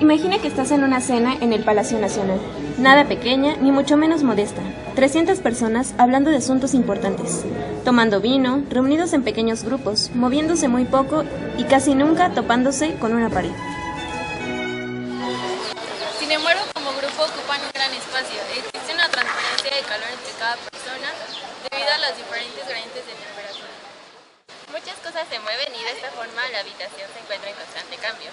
Imagina que estás en una cena en el Palacio Nacional. Nada pequeña, ni mucho menos modesta. 300 personas hablando de asuntos importantes. Tomando vino, reunidos en pequeños grupos, moviéndose muy poco y casi nunca topándose con una pared. Sin embargo, como grupo ocupan un gran espacio. Existe una transferencia de calor entre cada persona debido a las diferentes gradientes de temperatura. Muchas cosas se mueven y de esta forma la habitación se encuentra en constante cambio.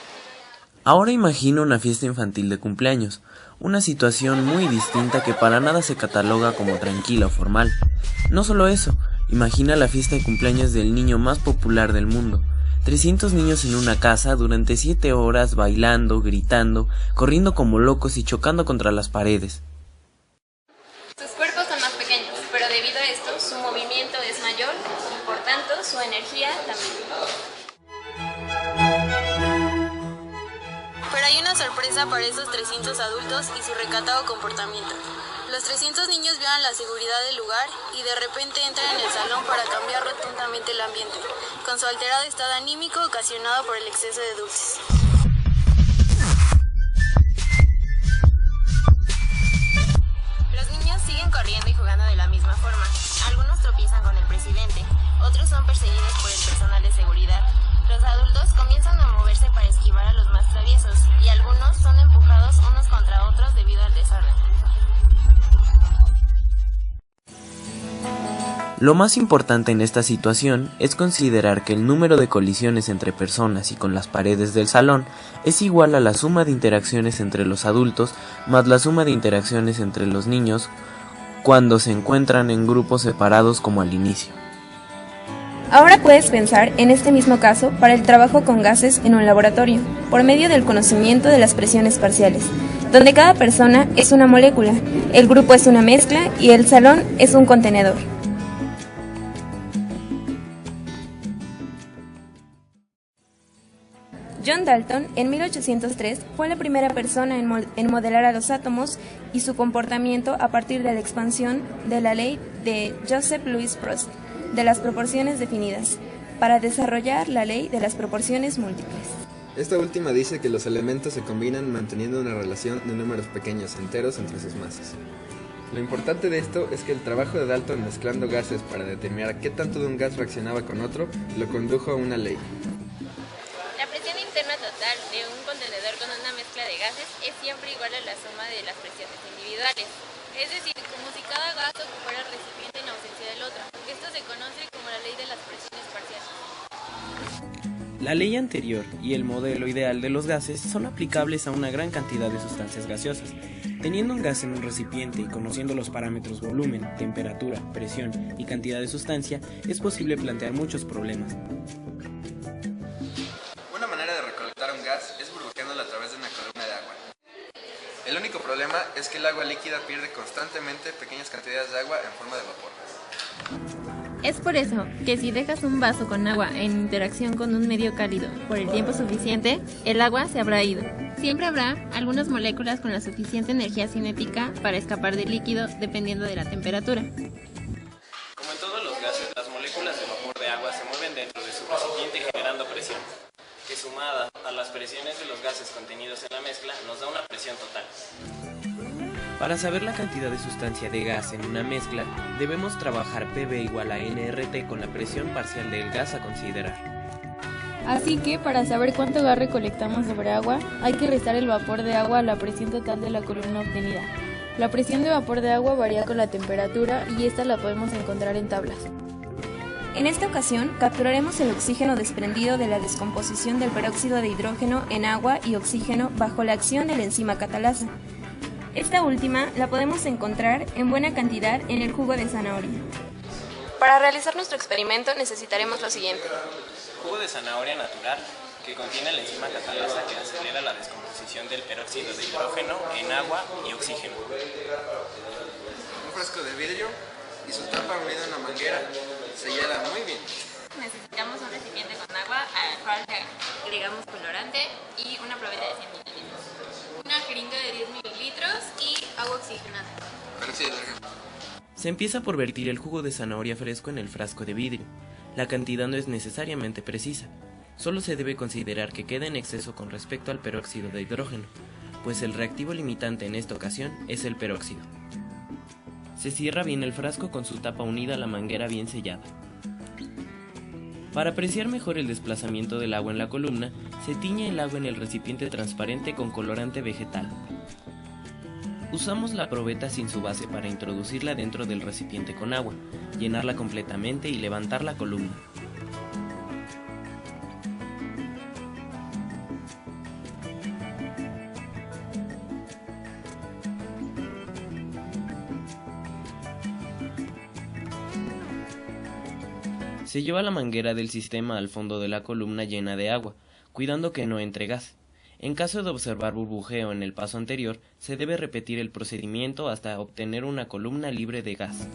Ahora imagina una fiesta infantil de cumpleaños, una situación muy distinta que para nada se cataloga como tranquila o formal. No solo eso, imagina la fiesta de cumpleaños del niño más popular del mundo. 300 niños en una casa durante 7 horas bailando, gritando, corriendo como locos y chocando contra las paredes. Sus cuerpos son más pequeños, pero debido a esto su movimiento es mayor y por tanto su energía también. Pero hay una sorpresa para esos 300 adultos y su recatado comportamiento. Los 300 niños violan la seguridad del lugar y de repente entran en el salón para cambiar rotundamente el ambiente, con su alterado estado anímico ocasionado por el exceso de dulces. Los niños siguen corriendo y jugando de la misma forma. Algunos tropiezan con el presidente, otros son perseguidos por el personal de seguridad. Los adultos comienzan a moverse para esquivar a los más traviesos y algunos son empujados unos contra otros debido al desorden. Lo más importante en esta situación es considerar que el número de colisiones entre personas y con las paredes del salón es igual a la suma de interacciones entre los adultos más la suma de interacciones entre los niños cuando se encuentran en grupos separados como al inicio. Ahora puedes pensar en este mismo caso para el trabajo con gases en un laboratorio, por medio del conocimiento de las presiones parciales, donde cada persona es una molécula, el grupo es una mezcla y el salón es un contenedor. John Dalton, en 1803, fue la primera persona en modelar a los átomos y su comportamiento a partir de la expansión de la ley de Joseph Louis Proust, de las proporciones definidas, para desarrollar la ley de las proporciones múltiples. Esta última dice que los elementos se combinan manteniendo una relación de números pequeños enteros entre sus masas. Lo importante de esto es que el trabajo de Dalton mezclando gases para determinar qué tanto de un gas reaccionaba con otro, lo condujo a una ley. La presión interna total de un contenedor con una mezcla de gases es siempre igual a la suma de las presiones individuales. Es decir, como si cada gas ocupara el recipiente en ausencia del otro. Esto se conoce como la ley de las presiones parciales. La ley anterior y el modelo ideal de los gases son aplicables a una gran cantidad de sustancias gaseosas. Teniendo un gas en un recipiente y conociendo los parámetros volumen, temperatura, presión y cantidad de sustancia, es posible plantear muchos problemas. Una manera de recolectar un gas es burbujeándolo a través de una columna de agua. El único problema es que el agua líquida pierde constantemente pequeñas cantidades de agua en forma de vapor. Es por eso que si dejas un vaso con agua en interacción con un medio cálido por el tiempo suficiente, el agua se habrá ido. Siempre habrá algunas moléculas con la suficiente energía cinética para escapar del líquido dependiendo de la temperatura. Como en todos los gases, las moléculas de vapor de agua se mueven dentro de su recipiente generando presión, que sumada a las presiones de los gases contenidos en la mezcla nos da una presión total. Para saber la cantidad de sustancia de gas en una mezcla, debemos trabajar PV igual a nRT con la presión parcial del gas a considerar. Así que, para saber cuánto gas recolectamos sobre agua, hay que restar el vapor de agua a la presión total de la columna obtenida. La presión de vapor de agua varía con la temperatura y esta la podemos encontrar en tablas. En esta ocasión, capturaremos el oxígeno desprendido de la descomposición del peróxido de hidrógeno en agua y oxígeno bajo la acción de la enzima catalasa. Esta última la podemos encontrar en buena cantidad en el jugo de zanahoria. Para realizar nuestro experimento necesitaremos lo siguiente. Jugo de zanahoria natural que contiene la enzima catalasa que acelera la descomposición del peróxido de hidrógeno en agua y oxígeno. Un frasco de vidrio y su tapa unida a una manguera sellada muy bien. Necesitamos un recipiente con agua al cual agregamos colorante y una probeta de 100 mililitros. Una jeringa de 10 mililitros y agua oxigenada. Se empieza por vertir el jugo de zanahoria fresco en el frasco de vidrio. La cantidad no es necesariamente precisa. Solo se debe considerar que queda en exceso con respecto al peróxido de hidrógeno, pues el reactivo limitante en esta ocasión es el peróxido. Se cierra bien el frasco con su tapa unida a la manguera bien sellada. Para apreciar mejor el desplazamiento del agua en la columna, se tiñe el agua en el recipiente transparente con colorante vegetal. Usamos la probeta sin su base para introducirla dentro del recipiente con agua, llenarla completamente y levantar la columna. Se lleva la manguera del sistema al fondo de la columna llena de agua, cuidando que no entre gas. En caso de observar burbujeo en el paso anterior, se debe repetir el procedimiento hasta obtener una columna libre de gas.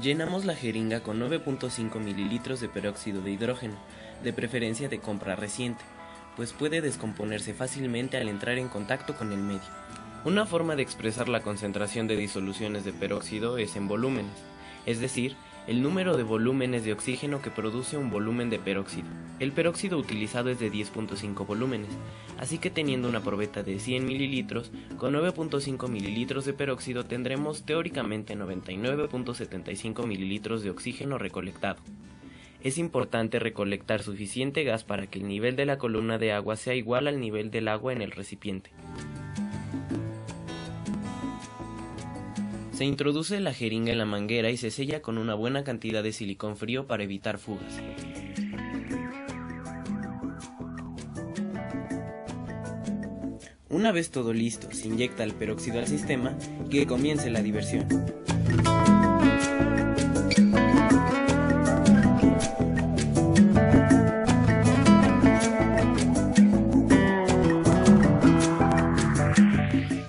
Llenamos la jeringa con 9.5 mililitros de peróxido de hidrógeno, de preferencia de compra reciente, pues puede descomponerse fácilmente al entrar en contacto con el medio. Una forma de expresar la concentración de disoluciones de peróxido es en volúmenes, es decir, el número de volúmenes de oxígeno que produce un volumen de peróxido. El peróxido utilizado es de 10.5 volúmenes, así que teniendo una probeta de 100 mililitros, con 9.5 mililitros de peróxido tendremos teóricamente 99.75 mililitros de oxígeno recolectado. Es importante recolectar suficiente gas para que el nivel de la columna de agua sea igual al nivel del agua en el recipiente. Se introduce la jeringa en la manguera y se sella con una buena cantidad de silicón frío para evitar fugas. Una vez todo listo, se inyecta el peróxido al sistema y que comience la diversión.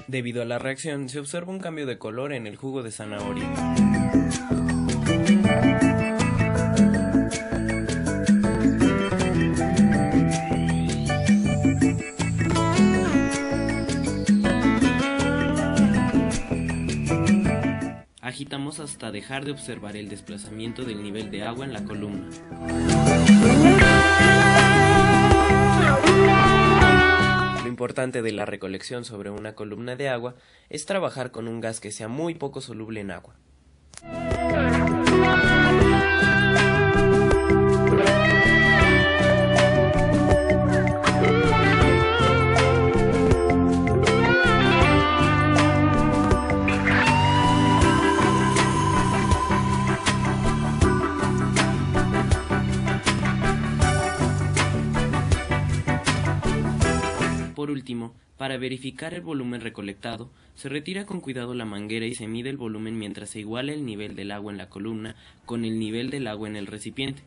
Debido a la reacción, se observa un cambio de color en el jugo de zanahoria. Agitamos hasta dejar de observar el desplazamiento del nivel de agua en la columna. Lo importante de la recolección sobre una columna de agua es trabajar con un gas que sea muy poco soluble en agua. Por último, para verificar el volumen recolectado, se retira con cuidado la manguera y se mide el volumen mientras se iguala el nivel del agua en la columna con el nivel del agua en el recipiente.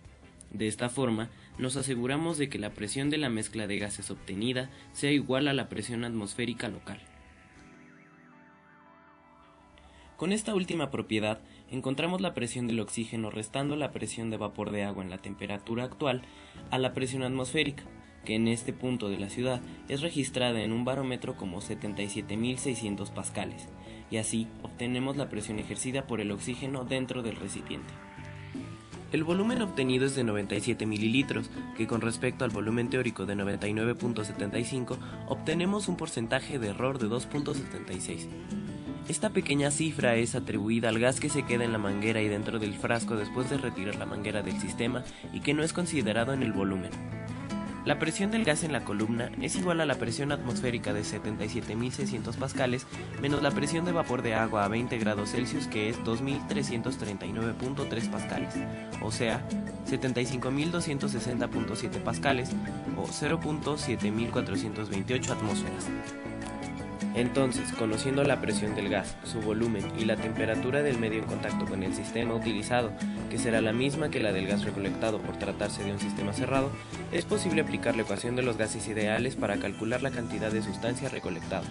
De esta forma, nos aseguramos de que la presión de la mezcla de gases obtenida sea igual a la presión atmosférica local. Con esta última propiedad, encontramos la presión del oxígeno restando la presión de vapor de agua en la temperatura actual a la presión atmosférica, que en este punto de la ciudad es registrada en un barómetro como 77.600 pascales, y así obtenemos la presión ejercida por el oxígeno dentro del recipiente. El volumen obtenido es de 97 mililitros, que con respecto al volumen teórico de 99.75 obtenemos un porcentaje de error de 2.76. Esta pequeña cifra es atribuida al gas que se queda en la manguera y dentro del frasco después de retirar la manguera del sistema y que no es considerado en el volumen. La presión del gas en la columna es igual a la presión atmosférica de 77.600 pascales menos la presión de vapor de agua a 20 grados Celsius, que es 2.339.3 pascales, o sea, 75.260.7 pascales o 0.7428 atmósferas. Entonces, conociendo la presión del gas, su volumen y la temperatura del medio en contacto con el sistema utilizado, que será la misma que la del gas recolectado por tratarse de un sistema cerrado, es posible aplicar la ecuación de los gases ideales para calcular la cantidad de sustancia recolectada.